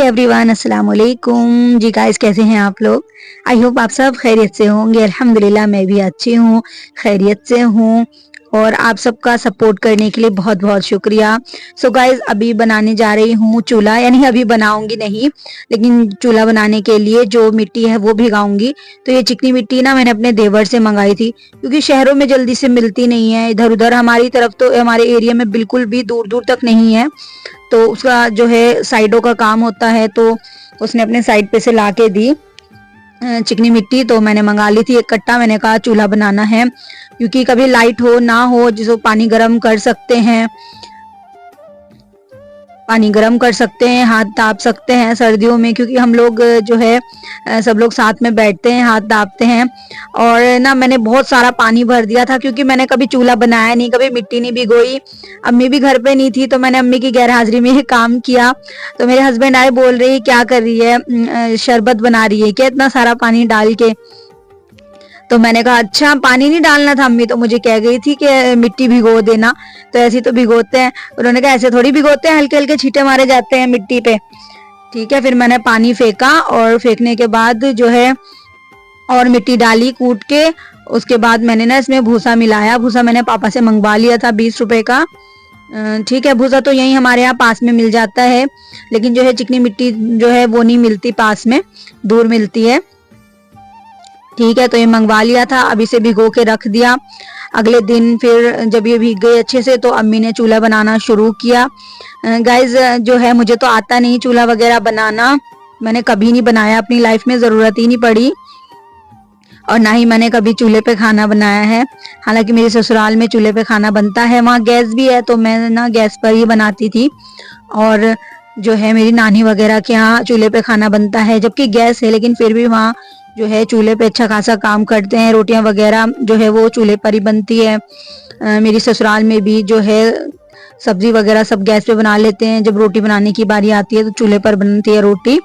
Everyone, अस्सलाम वालेकुम जी guys, कैसे हैं आप लोग। आई होप आप सब खैरियत से होंगे। अल्हम्दुलिल्लाह मैं भी अच्छी हूँ, खैरियत से हूँ और आप सबका सपोर्ट करने के लिए बहुत बहुत शुक्रिया। सो गाइस, अभी बनाने जा रही हूँ चूल्हा, यानी अभी बनाऊंगी नहीं, लेकिन चूल्हा बनाने के लिए जो मिट्टी है वो भिगाऊंगी। तो ये चिकनी मिट्टी ना मैंने अपने देवर से मंगाई थी, क्योंकि शहरों में जल्दी से मिलती नहीं है। इधर उधर हमारी तरफ तो, हमारे एरिया में बिल्कुल भी दूर दूर तक नहीं है। तो उसका जो है साइडों का काम होता है, तो उसने अपने साइड पे से ला के दी चिकनी मिट्टी। तो मैंने मंगा ली थी एक कट्टा। मैंने कहा चूल्हा बनाना है, क्योंकि कभी लाइट हो ना हो, जिसको पानी गर्म कर सकते हैं, पानी गर्म कर सकते हैं, हाथ दाप सकते हैं सर्दियों में, क्योंकि हम लोग जो है सब लोग साथ में बैठते हैं, हाथ दापते हैं। और ना मैंने बहुत सारा पानी भर दिया था, क्योंकि मैंने कभी चूल्हा बनाया नहीं, कभी मिट्टी नहीं भिगोई। अम्मी भी घर पे नहीं थी, तो मैंने अम्मी की गैर हाजिरी में ही काम किया। तो मेरे हस्बैंड आए, बोल रही क्या कर रही है, शरबत बना रही है क्या इतना सारा पानी डाल के। तो मैंने कहा अच्छा, पानी नहीं डालना था। अम्मी तो मुझे कह गई थी कि मिट्टी भिगो देना, तो ऐसे तो भिगोते हैं। उन्होंने कहा ऐसे थोड़ी भिगोते हैं, हल्के हल्के छींटे मारे जाते हैं मिट्टी पे। ठीक है, फिर मैंने पानी फेंका और फेंकने के बाद जो है और मिट्टी डाली कूट के। उसके बाद मैंने ना इसमें भूसा मिलाया। भूसा मैंने पापा से मंगवा लिया था 20 रुपए का। ठीक है, भूसा तो यही हमारे यहाँ पास में मिल जाता है, लेकिन जो है चिकनी मिट्टी जो है वो नहीं मिलती पास में, दूर मिलती है। ठीक है, तो ये मंगवा लिया था, अभी से भिगो के रख दिया। अगले दिन फिर जब ये भीग गए अच्छे से, तो अम्मी ने चूल्हा बनाना शुरू किया। गाइज जो है मुझे तो आता नहीं चूल्हा वगैरह बनाना, मैंने कभी नहीं बनाया अपनी लाइफ में, जरूरत ही नहीं पड़ी, और ना ही मैंने कभी चूल्हे पे खाना बनाया है। हालांकि मेरे ससुराल में चूल्हे पे खाना बनता है, वहाँ गैस भी है, तो मैं ना गैस पर ही बनाती थी। और जो है मेरी नानी वगैरह के यहाँ चूल्हे पे खाना बनता है, जबकि गैस है, लेकिन फिर भी वहाँ जो है चूल्हे पे अच्छा खासा काम करते हैं। रोटियां वगैरह जो है वो चूल्हे पर ही बनती है। मेरी ससुराल में भी जो है सब्जी वगैरह सब गैस पे बना लेते हैं, जब रोटी बनाने की बारी आती है तो चूल्हे पर बनती है रोटी।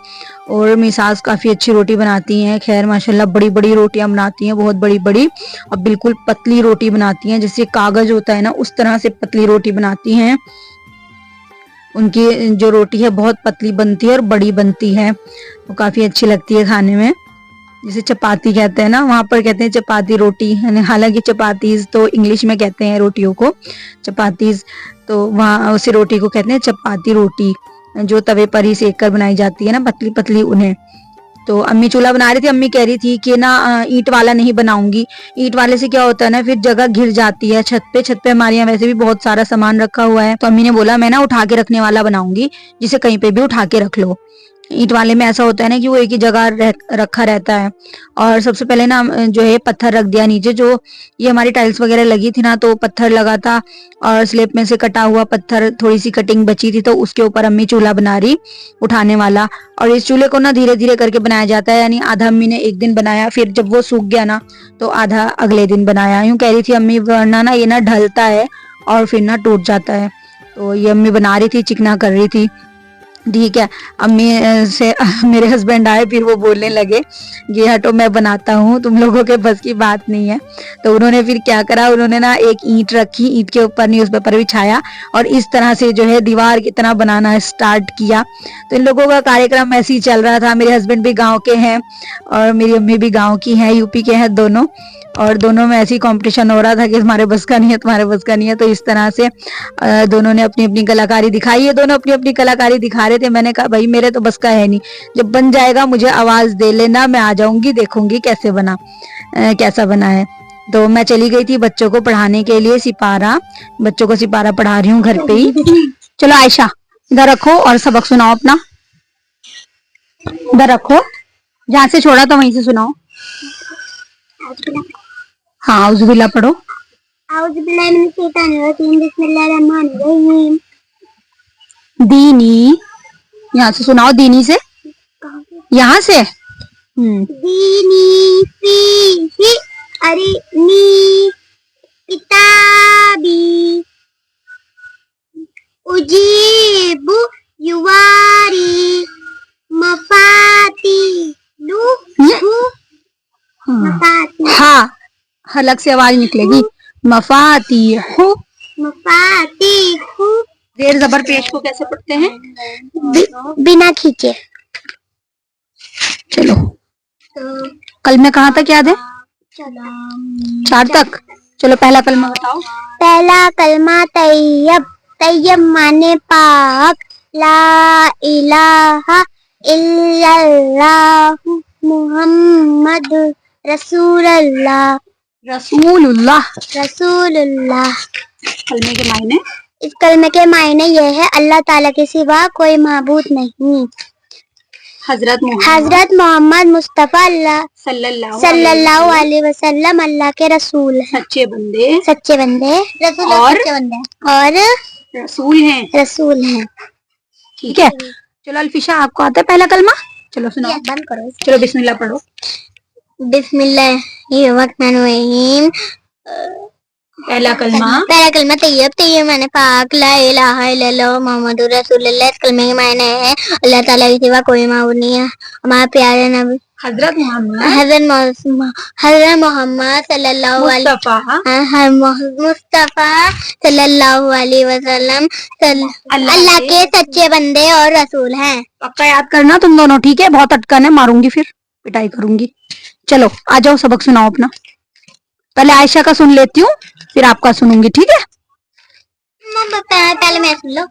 और मेरी सास काफी अच्छी रोटी बनाती हैं, खैर माशाल्लाह, बड़ी बड़ी रोटियां बनाती हैं, बहुत बड़ी बड़ी, और बिल्कुल पतली रोटी बनाती हैं, जैसे कागज होता है ना उस तरह से पतली रोटी बनाती हैं। उनकी जो रोटी है बहुत पतली बनती है और बड़ी बनती है, वो काफी अच्छी लगती है खाने में। जिसे चपाती कहते हैं ना, वहां पर कहते हैं चपाती रोटी, हालांकि चपातीज तो इंग्लिश में कहते हैं रोटियों को, चपातीज, तो वहाँ उसी रोटी को कहते हैं चपाती रोटी, जो तवे पर ही सेक कर बनाई जाती है ना, पतली पतली उन्हें। तो अम्मी चूल्हा बना रही थी, अम्मी कह रही थी कि ना ईंट वाला नहीं बनाऊंगी, ईंट वाले से क्या होता है ना, फिर जगह घिर जाती है छत पे। छत पे हमारे यहाँ वैसे भी बहुत सारा सामान रखा हुआ है, तो अम्मी ने बोला मैं ना उठा के रखने वाला बनाऊंगी, जिसे कहीं पे भी उठा के रख लो। ईंट वाले में ऐसा होता है ना कि वो एक ही जगह रखा रहता है। और सबसे पहले ना जो है पत्थर रख दिया नीचे, जो ये हमारी टाइल्स वगैरह लगी थी ना, तो पत्थर लगा था, और स्लेब में से कटा हुआ पत्थर, थोड़ी सी कटिंग बची थी, तो उसके ऊपर अम्मी चूल्हा बना रही उठाने वाला। और इस चूल्हे को ना धीरे धीरे करके बनाया जाता है, यानी आधा अम्मी ने एक दिन बनाया, फिर जब वो सूख गया ना तो आधा अगले दिन बनाया। यूं कह रही थी अम्मी, वरना ना ये ना ढलता है और फिर ना टूट जाता है। तो ये अम्मी बना रही थी, चिकना कर रही थी। ठीक है, अम्मी से मेरे हस्बैंड आए, फिर वो बोलने लगे ये हटो मैं बनाता हूँ, तुम लोगों के बस की बात नहीं है। तो उन्होंने फिर क्या करा, उन्होंने ना एक ईंट रखी, ईंट के ऊपर न्यूज़पेपर बिछाया और इस तरह से जो है दीवार की तरह बनाना स्टार्ट किया। तो इन लोगों का कार्यक्रम ऐसे ही चल रहा था। मेरे हस्बैंड भी गाँव के हैं और मेरी अम्मी भी गाँव की हैं, यूपी के हैं दोनों, और दोनों में ऐसी कंपटीशन हो रहा था कि तुम्हारे बस का नहीं है, तुम्हारे बस का नहीं है। तो इस तरह से दोनों ने अपनी अपनी कलाकारी दिखाई है, दोनों अपनी अपनी कलाकारी दिखा रहे थे। मैंने कहा भाई मेरे तो बस का है नहीं, जब बन जाएगा मुझे आवाज दे लेना, मैं आ जाऊंगी, देखूंगी कैसे बना, कैसा बना है। तो मैं चली गई थी बच्चों को पढ़ाने के लिए सिपारा, बच्चों को सिपारा पढ़ा रही हूँ घर पे ही। चलो आयशा इधर रखो और सबक सुनाओ अपना, इधर रखो, जहाँ से छोड़ा तो वहीं से सुनाओ। हाँ औज़ुबिल्लाह पढ़ो। दीनी, यहाँ से सुनाओ, दीनी से, यहाँ से। दीनी फीही अरिनी किताबी उजीबु युवारी मफाती हाँ, हलक से आवाज निकलेगी, मफातीहु, मफातीहु। जेर जबर पेश को कैसे पढ़ते हैं? बिना खींचे। चलो, तो कल में कहाँ तक याद है? सलाम 4 तक। चलो पहला कलमा बताओ। पहला कलमा तैयब। तैयब माने पाक। ला इलाहा इल्लल्लाह मुहम्मद रसूलुल्लाह। रसूलुल्लाह। रसूलुल्लाह। कलमे के मायने? इस कलमे के मायने ये है अल्लाह ताला के सिवा कोई माबूद नहीं। हजरत मोहम्मद मुस्तफा सल्लल्लाहु अलैहि वसल्लम अल्लाह के रसूल हैं। सच्चे बंदे और सच्चे बंदे और रसूल हैं। ठीक है। चलो अल्फिशा, आपको आता है पहला कलमा? चलो सुनाओ। बंद करो। चलो बिस्मिल्लाह पढ़ो। बिस्मिल्लाहिर्रहमानिर्रहीम। पहला कलमा तैयब। तैयब माने पाक। ला इलाहा इल्लल्लाह मुहम्मदुर रसूलुल्लाह। इस कलमे के मायने है अल्लाह ताला के सिवा कोई माबूद नहीं है। हमारे प्यारे नबी हजरत मोहम्मद मुस्तफा सल्लल्लाहु अलैहि वसल्लम अल्लाह के सच्चे बंदे और रसूल हैं। पक्का याद करना तुम दोनों, ठीक है? बहुत अटकन है, मारूंगी फिर पिटाई करूंगी। चलो आ जाओ, सबक सुनाओ अपना। पहले आयशा का सुन लेती हूँ, फिर आपका सुनूंगी, ठीक है? पहले मैं सुन लो।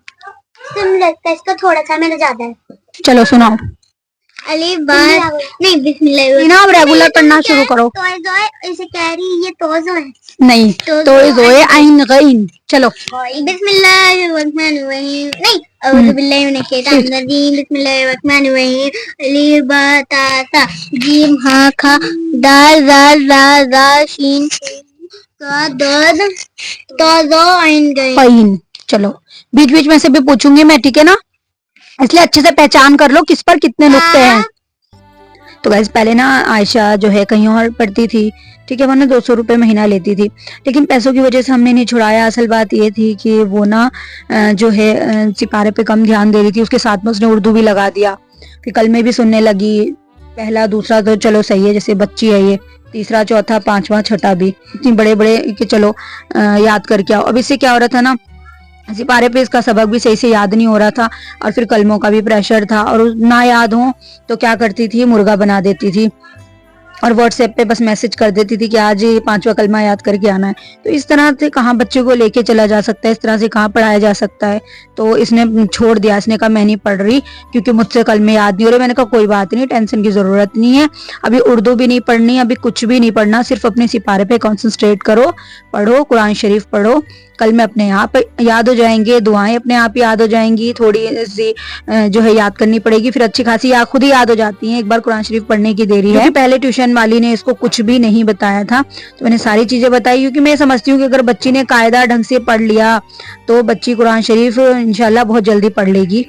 सुन लेता इसका थोड़ा सा, मेरा ज्यादा है। चलो सुनाओ। अलीफ बार नहीं बिस्मिल्लाह। ना आप रेगुलर पढ़ना शुरू करो। इसे कह रही ये तोज़ो है। नहीं, तोज़ो आइन गईन। चलो बिस्मिल्लाहिर्रहमानिर्रहीम। नहीं, औज़ु बिल्लाहि मिनश शैतानिर रजीम। बिस्मिल्लाहिर्रहमानिर्रहीम। अलीफ बा ता सा जीम हा खा दाल जाल रा जा शीन दाद तोज़ो आइन गईन। चलो बीच बीच में से भी पूछूंगी मैं, ठीक है ना? इसलिए अच्छे से पहचान कर लो किस पर कितने नुक्ते हैं। तो गाइस पहले ना आयशा जो है कहीं और पढ़ती थी, ठीक है? वो ना 200 रुपए महीना लेती थी, लेकिन पैसों की वजह से हमने नहीं छुड़ाया। असल बात ये थी कि वो ना जो है सिपारे पे कम ध्यान दे रही थी, उसके साथ में उसने उर्दू भी लगा दिया। फिर कल में भी सुनने लगी, पहला दूसरा तो चलो सही है, जैसे बच्ची है ये, तीसरा चौथा पांचवा छठा भी इतनी बड़े बड़े कि चलो याद करके आओ। अब इससे क्या हो रहा था ना, सिपारे पे इसका सबक भी सही से याद नहीं हो रहा था, और फिर कलमों का भी प्रेशर था, और ना याद हो तो क्या करती थी, मुर्गा बना देती थी और व्हाट्सएप पे बस मैसेज कर देती थी कि आज ये 5वां कलमा याद करके आना है। तो इस तरह से कहाँ बच्चे को लेके चला जा सकता है, इस तरह से कहाँ पढ़ाया जा सकता है। तो इसने छोड़ दिया, इसने कहा मैं नहीं पढ़ रही क्योंकि मुझसे कलमे याद नहीं हो रहे। मैंने कहा कोई बात नहीं, टेंशन की जरूरत नहीं है, अभी उर्दू भी नहीं पढ़नी, अभी कुछ भी नहीं पढ़ना, सिर्फ अपने सिपारे पे कॉन्सेंट्रेट करो, पढ़ो, कुरान शरीफ पढ़ो, कल में अपने आप याद हो जाएंगे, दुआएं अपने आप याद हो जाएंगी, थोड़ी सी जो है याद करनी पड़ेगी, फिर अच्छी खासी खुद ही याद हो जाती हैं। एक बार कुरान शरीफ पढ़ने की देरी है। पहले ट्यूशन वाली ने इसको कुछ भी नहीं बताया था, तो मैंने सारी चीजें बताई, क्योंकि मैं समझती हूँ कि अगर बच्ची ने कायदा ढंग से पढ़ लिया तो बच्ची कुरान शरीफ इंशाल्लाह बहुत जल्दी पढ़ लेगी।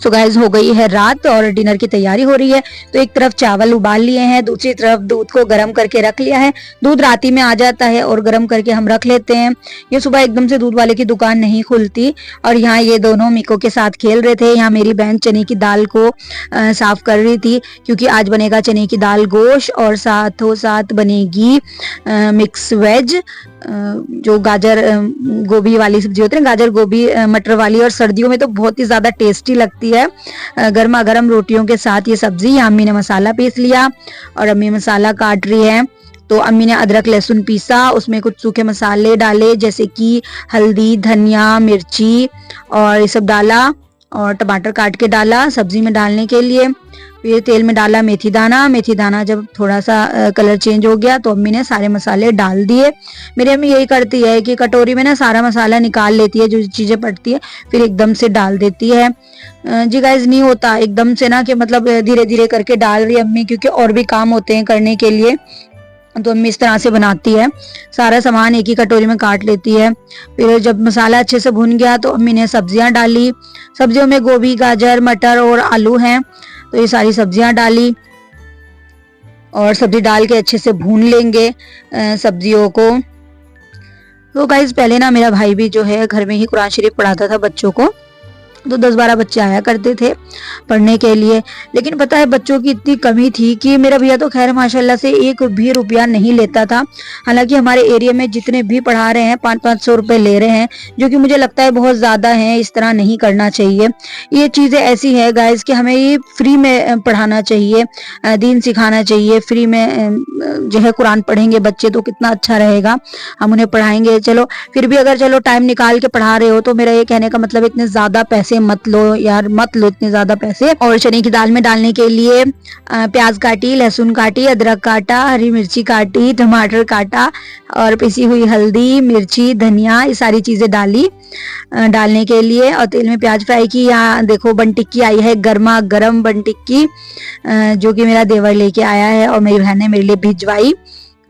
सो गाइस हो गई है रात और डिनर की तैयारी हो रही है। तो एक तरफ चावल उबाल लिए हैं, दूसरी तरफ दूध को गर्म करके रख लिया है। दूध रात ही में आ जाता है और गर्म करके हम रख लेते हैं। ये सुबह एकदम से दूध वाले की दुकान नहीं खुलती, और यहाँ ये दोनों मिको के साथ खेल रहे थे। यहाँ मेरी बहन चने की दाल को साफ कर रही थी, क्योंकि आज बनेगा चने की दाल गोश्त, और साथों साथ बनेगी मिक्स वेज, जो गाजर गोभी वाली सब्जी होती है, गाजर गोभी मटर वाली, और सर्दियों में तो बहुत ही ज्यादा टेस्टी लगती है गर्मा गर्म रोटियों के साथ ये सब्जी। अम्मी ने मसाला पीस लिया और अम्मी मसाला काट रही है। तो अम्मी ने अदरक लहसुन पीसा, उसमें कुछ सूखे मसाले डाले जैसे कि हल्दी, धनिया, मिर्ची और ये सब डाला, और टमाटर काट के डाला सब्जी में डालने के लिए। फिर तेल में डाला मेथी दाना। मेथी दाना जब थोड़ा सा कलर चेंज हो गया तो अम्मी ने सारे मसाले डाल दिए। मेरी अम्मी यही करती है कि कटोरी में ना सारा मसाला निकाल लेती है, जो चीजें पड़ती है फिर एकदम से डाल देती है। जी गाइस नहीं होता एकदम से ना, कि मतलब धीरे धीरे करके डाल रही है अम्मी, क्योंकि और भी काम होते हैं करने के लिए, तो अम्मी इस तरह से बनाती है। सारा सामान एक ही कटोरी में काट लेती है। फिर जब मसाला अच्छे से भुन गया तो अम्मी ने सब्जियां डाली। सब्जियों में गोभी, गाजर, मटर और आलू हैं, तो ये सारी सब्जियां डाली, और सब्जी डाल के अच्छे से भून लेंगे सब्जियों को। तो गाइस पहले ना मेरा भाई भी जो है घर में ही कुरान शरीफ पढ़ाता था बच्चों को, तो 10-12 बच्चे आया करते थे पढ़ने के लिए। लेकिन पता है बच्चों की इतनी कमी थी कि मेरा भैया तो खैर माशाल्लाह से 1 भी रुपया नहीं लेता था। हालांकि हमारे एरिया में जितने भी पढ़ा रहे हैं 500-500 रुपए ले रहे हैं, जो कि मुझे लगता है बहुत ज़्यादा है, इस तरह नहीं करना चाहिए। ये चीज़ें ऐसी है गाइस कि हमें ये फ्री में पढ़ाना चाहिए, दीन सिखाना चाहिए। फ्री में जो है कुरान पढ़ेंगे बच्चे तो कितना अच्छा रहेगा, हम उन्हें पढ़ाएंगे। चलो फिर भी अगर चलो टाइम निकाल के पढ़ा रहे हो तो मेरा ये कहने का मतलब इतने ज़्यादा पैसे मत लो यार, मत लो इतने ज्यादा पैसे। और चने की दाल में डालने के लिए प्याज काटी, लहसुन काटी, अदरक काटा, हरी मिर्ची काटी, टमाटर काटा और पिसी हुई हल्दी, मिर्ची, धनिया, ये सारी चीजें डाली डालने के लिए। और तेल में प्याज फ्राई की। यहाँ देखो बन टिक्की आई है, गर्मा गर्म बन टिक्की, जो कि मेरा देवर लेके आया है और मेरी बहन ने मेरे लिए भिजवाई।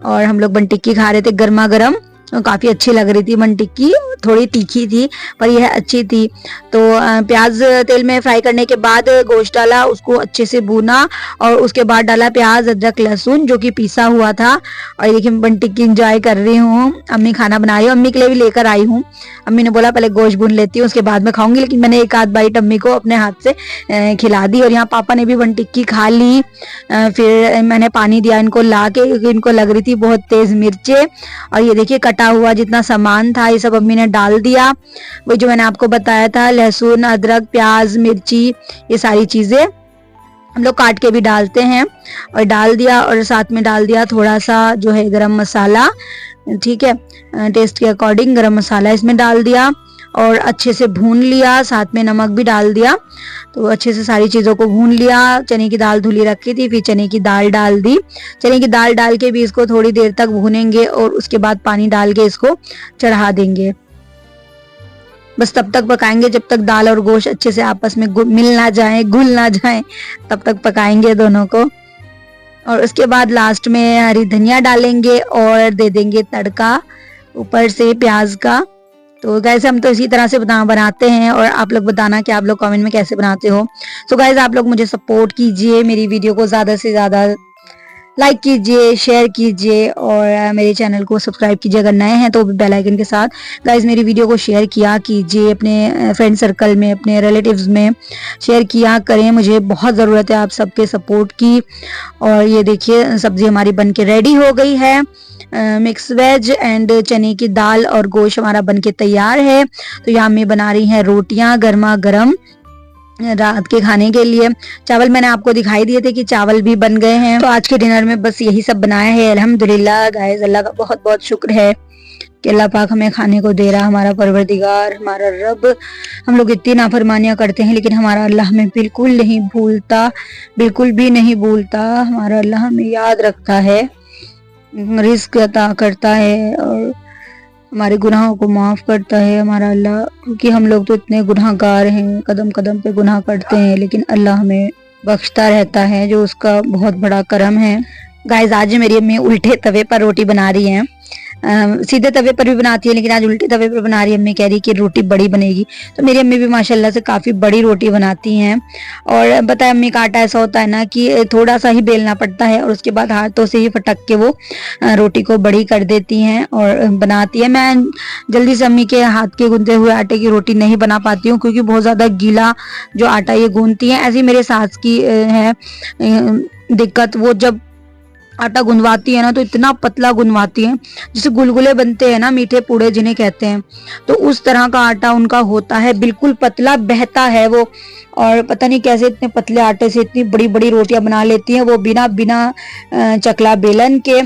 और हम लोग बन टिक्की खा रहे थे गर्मा गर्म, काफ़ी अच्छी लग रही थी बन टिक्की। थोड़ी तीखी थी पर यह अच्छी थी। तो प्याज तेल में फ्राई करने के बाद गोश्त डाला, उसको अच्छे से भूना और उसके बाद डाला प्याज, अदरक, लहसुन जो कि पीसा हुआ था। और देखिए बन टिक्की इंजॉय कर रही हूँ। अम्मी खाना बना रही हूँ, अम्मी के लिए भी लेकर आई हूँ। अम्मी ने बोला पहले गोश्त भून लेती हूँ उसके बाद में खाऊंगी, लेकिन मैंने एक आध बाइट अम्मी को अपने हाथ से खिला दी। और यहाँ पापा ने भी बन टिक्की खा ली। फिर मैंने पानी दिया इनको ला के, क्योंकि इनको लग रही थी बहुत तेज मिर्चे। और ये देखिए कटा हुआ जितना सामान था ये सब अम्मी ने डाल दिया, वही जो मैंने आपको बताया था, लहसुन, अदरक, प्याज, मिर्ची, ये सारी चीजें हम लोग काट के भी डालते हैं। और डाल दिया और साथ में डाल दिया थोड़ा सा जो है गरम मसाला, ठीक है, टेस्ट के अकॉर्डिंग गरम मसाला इसमें डाल दिया और अच्छे से भून लिया, साथ में नमक भी डाल दिया। तो अच्छे से सारी चीज़ों को भून लिया। चने की दाल धुली रखी थी, फिर चने की दाल डाल दी। चने की दाल डाल के भी इसको थोड़ी देर तक भूनेंगे और उसके बाद पानी डाल के इसको चढ़ा देंगे। बस तब तक पकाएंगे जब तक दाल और गोश्त अच्छे से आपस में मिल ना जाए, घुल ना जाए, तब तक पकाएंगे दोनों को। और उसके बाद लास्ट में हरी धनिया डालेंगे और दे देंगे तड़का ऊपर से प्याज का। तो गाइस हम तो इसी तरह से बनाते हैं और आप लोग बताना कि आप लोग कमेंट में कैसे बनाते हो। तो गाइस आप लोग मुझे सपोर्ट कीजिए, मेरी वीडियो को ज़्यादा से ज़्यादा लाइक कीजिए, शेयर कीजिए और मेरे चैनल को सब्सक्राइब कीजिए अगर नए हैं तो बेल आइकन के साथ। गाइस मेरी वीडियो को शेयर किया कीजिए, अपने फ्रेंड सर्कल में, अपने रिलेटिव्स में शेयर किया करें, मुझे बहुत ज़रूरत है आप सबके सपोर्ट की। और ये देखिए सब्जी हमारी बन के रेडी हो गई है। मिक्स वेज एंड चने की दाल और गोश्त हमारा बनके तैयार है। तो यहाँ मैं बना रही हैं रोटियां गर्मा गर्म रात के खाने के लिए। चावल मैंने आपको दिखाई दिए थे कि चावल भी बन गए हैं। तो आज के डिनर में बस यही सब बनाया है। अल्हम्दुलिल्लाह गाइस, अल्लाह का बहुत बहुत शुक्र है कि अल्लाह पाक हमें खाने को दे रहा, हमारा परवरदिगार, हमारा रब। हम लोग इतनी नाफरमानियां करते हैं लेकिन हमारा अल्लाह हमें बिल्कुल नहीं भूलता, बिल्कुल भी नहीं भूलता। हमारा अल्लाह हमें याद रखता है, रिस्क अता करता है और हमारे गुनाहों को माफ़ करता है हमारा अल्लाह। क्योंकि हम लोग तो इतने गुनाहगार हैं, कदम कदम पे गुनाह करते हैं, लेकिन अल्लाह हमें बख्शता रहता है, जो उसका बहुत बड़ा करम है। गाइस आज मेरी अम्मी उल्टे तवे पर रोटी बना रही हैं। सीधे तवे पर भी बनाती है लेकिन आज उल्टे तवे पर बना रही है। अम्मी कह रही कि रोटी बड़ी बनेगी, तो मेरी अम्मी भी माशाल्लाह से काफ़ी बड़ी रोटी बनाती हैं। और बताए अम्मी का आटा ऐसा होता है ना कि थोड़ा सा ही बेलना पड़ता है और उसके बाद हाथों से ही फटक के वो रोटी को बड़ी कर देती हैं और बनाती है। मैं जल्दी से अम्मी के हाथ के गूंदे हुए आटे की रोटी नहीं बना पाती हूँ क्योंकि बहुत ज़्यादा गीला जो आटा ये गूंदती हैं। ऐसी मेरे सास की है दिक्कत, वो जब आटा गुनवाती है ना तो इतना पतला गुनवाती है, जैसे गुलगुले बनते हैं ना, मीठे पूड़े जिन्हें कहते हैं, तो उस तरह का आटा उनका होता है, बिल्कुल पतला बहता है वो। और पता नहीं कैसे इतने पतले आटे से इतनी बड़ी बड़ी रोटियां बना लेती हैं वो, बिना चकला बेलन के।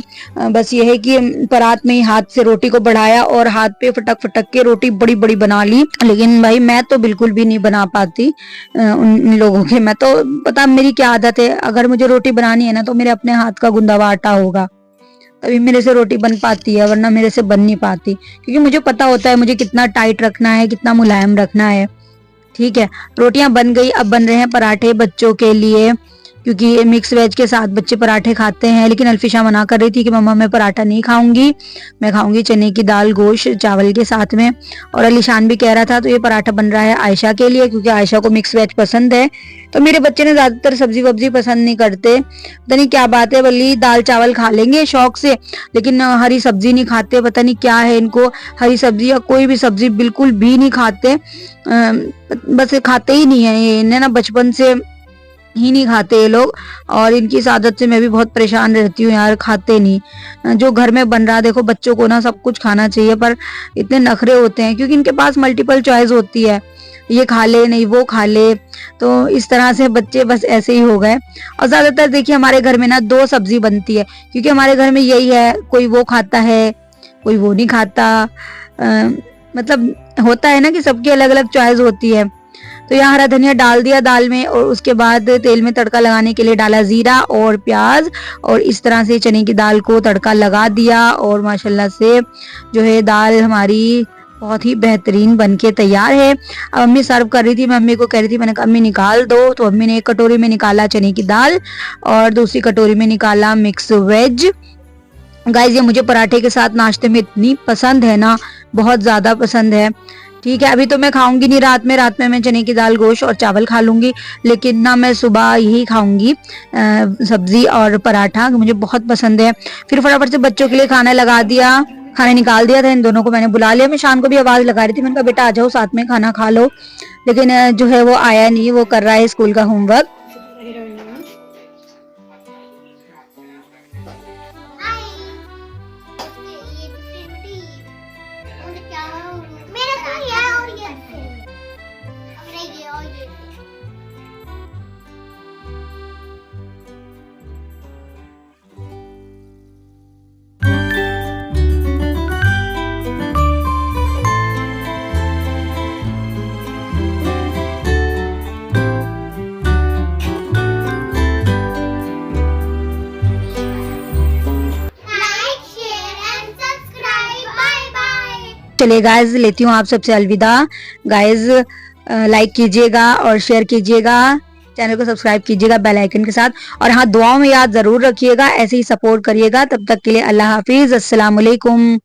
बस ये है कि परात में ही हाथ से रोटी को बढ़ाया और हाथ पे फटक फटक के रोटी बड़ी बड़ी बना ली। लेकिन भाई मैं तो बिल्कुल भी नहीं बना पाती उन लोगों के। मैं तो पता मेरी क्या आदत है, अगर मुझे रोटी बनानी है ना तो मेरे अपने हाथ का गुंदा हुआ आटा होगा तभी मेरे से रोटी बन पाती है, वरना मेरे से बन नहीं पाती। क्योंकि मुझे पता होता है मुझे कितना टाइट रखना है, कितना मुलायम रखना है। ठीक है, रोटियां बन गई, अब बन रहे हैं पराठे बच्चों के लिए। क्योंकि मिक्स वेज के साथ बच्चे पराठे खाते हैं। लेकिन अल्फिशा मना कर रही थी कि मम्मा मैं पराठा नहीं खाऊंगी, मैं खाऊंगी चने की दाल गोश्त चावल के साथ में। और अलीशान भी कह रहा था। तो ये पराठा बन रहा है आयशा के लिए, क्योंकि आयशा को मिक्स वेज पसंद है। तो मेरे बच्चे ने ज्यादातर सब्जी वब्जी पसंद नहीं करते, पता नहीं क्या बात है। बल्कि दाल चावल खा लेंगे शौक से, लेकिन हरी सब्जी नहीं खाते, पता नहीं क्या है इनको। हरी सब्जी या कोई भी सब्जी बिल्कुल भी नहीं खाते, बस खाते ही नहीं है ये। इन्हें ना बचपन से ही नहीं खाते ये लोग, और इनकी इस आदत से मैं भी बहुत परेशान रहती हूँ यार, खाते नहीं। जो घर में बन रहा, देखो बच्चों को ना सब कुछ खाना चाहिए, पर इतने नखरे होते हैं क्योंकि इनके पास मल्टीपल चॉइस होती है, ये खा ले नहीं वो खा ले। तो इस तरह से बच्चे बस ऐसे ही हो गए। और ज्यादातर देखिए हमारे घर में ना 2 सब्जी बनती है, क्योंकि हमारे घर में यही है, कोई वो खाता है कोई वो नहीं खाता। मतलब होता है ना कि सबकी अलग अलग चॉइस होती है। तो यहाँ हरा धनिया डाल दिया दाल में, और उसके बाद तेल में तड़का लगाने के लिए डाला जीरा और प्याज, और इस तरह से चने की दाल को तड़का लगा दिया। और माशाल्लाह से जो है दाल हमारी बहुत ही बेहतरीन बनके तैयार है। अब अम्मी सर्व कर रही थी, मैं अम्मी को कह रही थी, मैंने कहा अम्मी निकाल दो। तो अम्मी ने एक कटोरी में निकाला चने की दाल और दूसरी कटोरी में निकाला मिक्स वेज। गाइस ये मुझे पराठे के साथ नाश्ते में इतनी पसंद है ना, बहुत ज्यादा पसंद है। ठीक है, अभी तो मैं खाऊंगी नहीं रात में मैं चने की दाल गोश्त और चावल खा लूंगी, लेकिन ना मैं सुबह यही खाऊंगी सब्जी और पराठा, मुझे बहुत पसंद है। फिर फटाफट से बच्चों के लिए खाना लगा दिया, खाना निकाल दिया था। इन दोनों को मैंने बुला लिया। मैं शाम को भी आवाज लगा रही थी, मैंने कहा बेटा आ जाओ साथ में खाना खा लो, लेकिन जो है वो आया नहीं, वो कर रहा है स्कूल का होमवर्क। चलिए गाइज लेती हूँ आप सबसे अलविदा। गाइज लाइक कीजिएगा और शेयर कीजिएगा, चैनल को सब्सक्राइब कीजिएगा बेल आइकन के साथ, और हाँ दुआओं में याद जरूर रखिएगा, ऐसे ही सपोर्ट करिएगा। तब तक के लिए अल्लाह हाफिज, अस्सलाम वालेकुम।